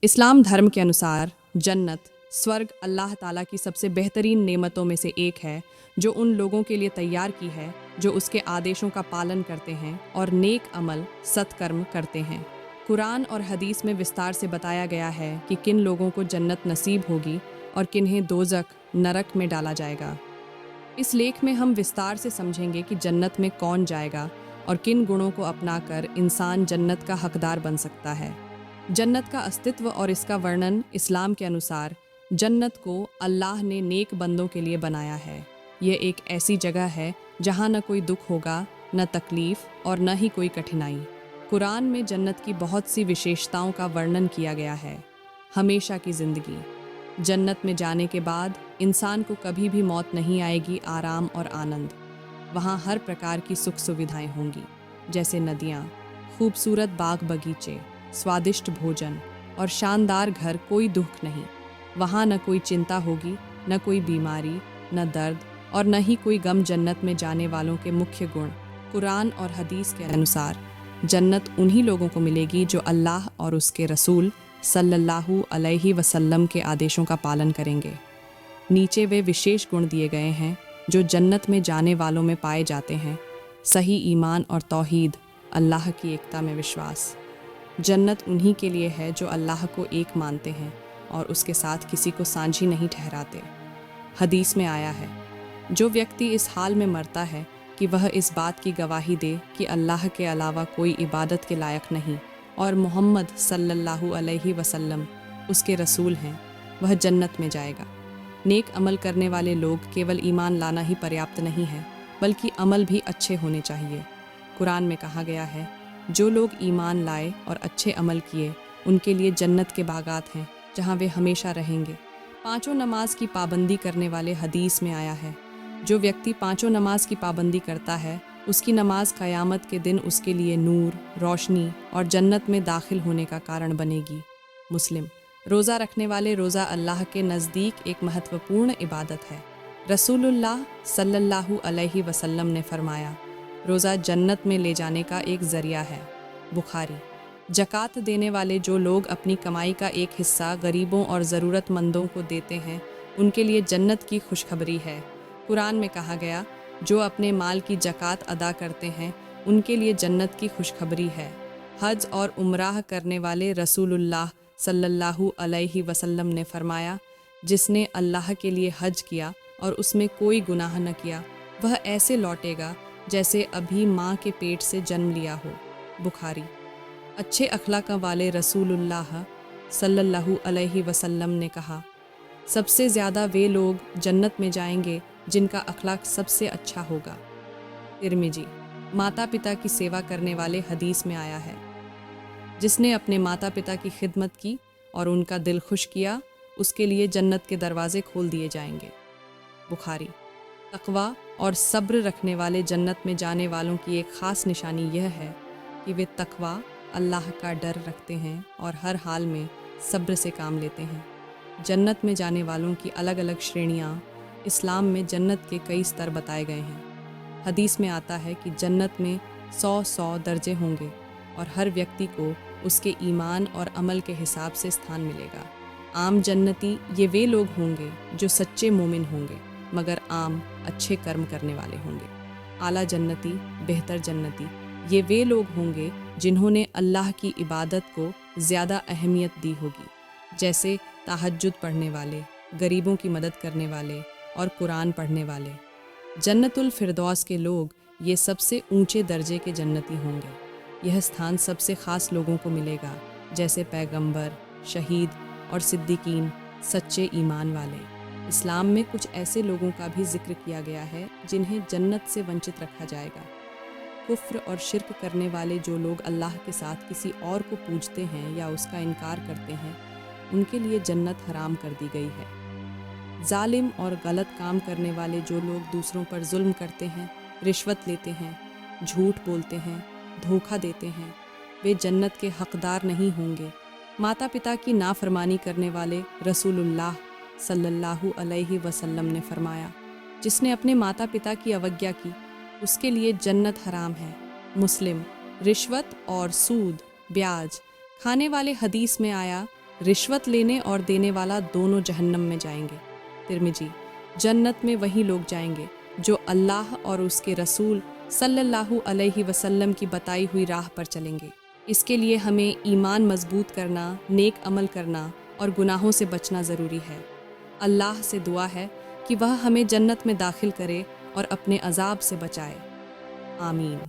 इस्लाम धर्म के अनुसार जन्नत स्वर्ग अल्लाह ताला की सबसे बेहतरीन नेमतों में से एक है जो उन लोगों के लिए तैयार की है जो उसके आदेशों का पालन करते हैं और नेक अमल सत्कर्म करते हैं। कुरान और हदीस में विस्तार से बताया गया है कि किन लोगों को जन्नत नसीब होगी और किन्हें दोज़ख नरक में डाला जाएगा। इस लेख में हम विस्तार से समझेंगे कि जन्नत में कौन जाएगा और किन गुणों को अपनाकर इंसान जन्नत का हकदार बन सकता है। जन्नत का अस्तित्व और इसका वर्णन इस्लाम के अनुसार जन्नत को अल्लाह ने नेक बंदों के लिए बनाया है। यह एक ऐसी जगह है जहाँ न कोई दुख होगा, न तकलीफ और न ही कोई कठिनाई। कुरान में जन्नत की बहुत सी विशेषताओं का वर्णन किया गया है। हमेशा की ज़िंदगी, जन्नत में जाने के बाद इंसान को कभी भी मौत नहीं आएगी, आराम और आनंद। वहाँ हर प्रकार की सुख सुविधाएं होंगी, जैसे नदियाँ, खूबसूरत बाग बगीचे, स्वादिष्ट भोजन और शानदार घर। कोई दुख नहीं, वहाँ न कोई चिंता होगी, न कोई बीमारी, न दर्द और न ही कोई गम। जन्नत में जाने वालों के मुख्य गुण। कुरान और हदीस के अनुसार जन्नत उन्हीं लोगों को मिलेगी जो अल्लाह और उसके रसूल सल्लल्लाहु अलैहि वसल्लम के आदेशों का पालन करेंगे। नीचे वे विशेष गुण दिए गए हैं जो जन्नत में जाने वालों में पाए जाते हैं। सही ईमान और तौहीद, अल्लाह की एकता में विश्वास। जन्नत उन्हीं के लिए है जो अल्लाह को एक मानते हैं और उसके साथ किसी को साझी नहीं ठहराते। हदीस में आया है, जो व्यक्ति इस हाल में मरता है कि वह इस बात की गवाही दे कि अल्लाह के अलावा कोई इबादत के लायक नहीं और मोहम्मद सल्लल्लाहु अलैहि वसल्लम उसके रसूल हैं, वह जन्नत में जाएगा। नेक अमल करने वाले लोग केवल ईमान लाना ही पर्याप्त नहीं है, बल्कि अमल भी अच्छे होने चाहिए। कुरान में कहा गया है, जो लोग ईमान लाए और अच्छे अमल किए उनके लिए जन्नत के बागात हैं जहाँ वे हमेशा रहेंगे। पाँचों नमाज की पाबंदी करने वाले, हदीस में आया है, जो व्यक्ति पाँचों नमाज की पाबंदी करता है उसकी नमाज क़यामत के दिन उसके लिए नूर, रोशनी और जन्नत में दाखिल होने का कारण बनेगी। मुस्लिम। रोज़ा रखने वाले, रोज़ा अल्लाह के नज़दीक एक महत्वपूर्ण इबादत है। रसूलुल्लाह सल्लल्लाहु अलैहि वसल्लम ने फरमाया, रोज़ा जन्नत में ले जाने का एक ज़रिया है। बुखारी। ज़कात देने वाले, जो लोग अपनी कमाई का एक हिस्सा गरीबों और ज़रूरतमंदों को देते हैं उनके लिए जन्नत की खुशखबरी है। कुरान में कहा गया, जो अपने माल की ज़कात अदा करते हैं उनके लिए जन्नत की खुशखबरी है। हज और उम्राह करने वाले, रसूलुल्लाह सल्लल्लाहु अलैहि वसल्लम ने फरमाया, जिसने अल्लाह के लिए हज किया और उसमें कोई गुनाह न किया, वह ऐसे लौटेगा जैसे अभी माँ के पेट से जन्म लिया हो। बुखारी। अच्छे अखलाक वाले, रसूलुल्लाह सल्लल्लाहु अलैहि वसल्लम ने कहा, सबसे ज़्यादा वे लोग जन्नत में जाएंगे जिनका अखलाक सबसे अच्छा होगा। तिरमिजी। माता पिता की सेवा करने वाले, हदीस में आया है, जिसने अपने माता पिता की खिदमत की और उनका दिल खुश किया उसके लिए जन्नत के दरवाजे खोल दिए जाएंगे। बुखारी। तकवा और सब्र रखने वाले, जन्नत में जाने वालों की एक ख़ास निशानी यह है कि वे तकवा, अल्लाह का डर रखते हैं और हर हाल में सब्र से काम लेते हैं। जन्नत में जाने वालों की अलग अलग श्रेणियाँ। इस्लाम में जन्नत के कई स्तर बताए गए हैं। हदीस में आता है कि जन्नत में 100 दर्जे होंगे और हर व्यक्ति को उसके ईमान और अमल के हिसाब से स्थान मिलेगा। आम जन्नती, ये वे लोग होंगे जो सच्चे मोमिन होंगे मगर आम अच्छे कर्म करने वाले होंगे। आला जन्नती, बेहतर जन्नती, ये वे लोग होंगे जिन्होंने अल्लाह की इबादत को ज़्यादा अहमियत दी होगी, जैसे तहज्जुद पढ़ने वाले, गरीबों की मदद करने वाले और कुरान पढ़ने वाले। जन्नतुल फिरदौस के लोग ये सबसे ऊंचे दर्जे के जन्नती होंगे। यह स्थान सबसे ख़ास लोगों को मिलेगा, जैसे पैगंबर, शहीद और सिद्दीकीन, सच्चे ईमान वाले। इस्लाम में कुछ ऐसे लोगों का भी जिक्र किया गया है जिन्हें जन्नत से वंचित रखा जाएगा। कुफ्र और शिर्क करने वाले, जो लोग अल्लाह के साथ किसी और को पूजते हैं या उसका इनकार करते हैं, उनके लिए जन्नत हराम कर दी गई है। जालिम और गलत काम करने वाले, जो लोग दूसरों पर जुल्म करते हैं, रिश्वत लेते हैं, झूठ बोलते हैं, धोखा देते हैं, वे जन्नत के हकदार नहीं होंगे। माता पिता की नाफरमानी करने वाले, रसूलुल्लाह सल्लल्लाहु अलैहि वसल्लम ने फरमाया, जिसने अपने माता पिता की अवज्ञा की उसके लिए जन्नत हराम है। मुस्लिम। रिश्वत और सूद, ब्याज खाने वाले, हदीस में आया, रिश्वत लेने और देने वाला दोनों जहन्नम में जाएंगे। तिर्मिजी। जन्नत में वही लोग जाएंगे जो अल्लाह और उसके रसूल सल्लल्लाहु अलैहि वसल्लम की बताई हुई राह पर चलेंगे। इसके लिए हमें ईमान मजबूत करना, नेक अमल करना और गुनाहों से बचना ज़रूरी है। अल्लाह से दुआ है कि वह हमें जन्नत में दाखिल करे और अपने अजाब से बचाए। आमीन।